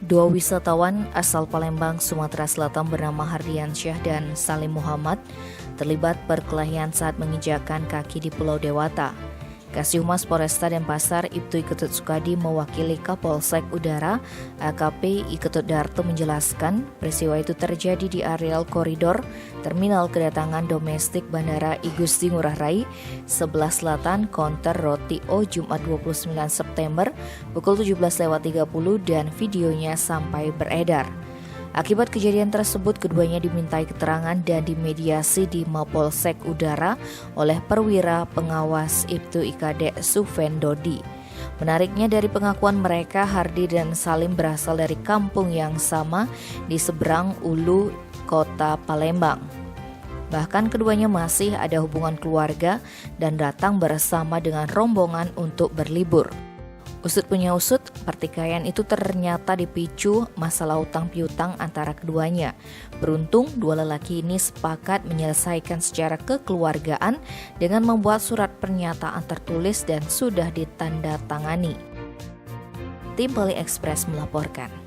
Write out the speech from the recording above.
Dua wisatawan asal Palembang, Sumatera Selatan bernama Hardiansyah dan Salim Muhammad terlibat perkelahian saat menginjakkan kaki di Pulau Dewata. Kasih Humas Polresta Denpasar Ibtu Iketut Sukadi mewakili Kapolsek Udara AKP Iketut Darto menjelaskan peristiwa itu terjadi di areal koridor Terminal Kedatangan Domestik Bandara I Gusti Ngurah Rai, sebelah selatan Konter Roti O Jumat 29 September pukul 17.30 dan videonya sampai beredar. Akibat kejadian tersebut, keduanya dimintai keterangan dan dimediasi di Mapolsek Udara oleh perwira pengawas Ibtu IKD Sufendodi. Menariknya dari pengakuan mereka, Hardi dan Salim berasal dari kampung yang sama di seberang Ulu, Kota Palembang. Bahkan keduanya masih ada hubungan keluarga dan datang bersama dengan rombongan untuk berlibur. Usut punya usut, pertikaian itu ternyata dipicu masalah utang piutang antara keduanya. Beruntung dua lelaki ini sepakat menyelesaikan secara kekeluargaan dengan membuat surat pernyataan tertulis dan sudah ditandatangani. Tim Bali Express melaporkan.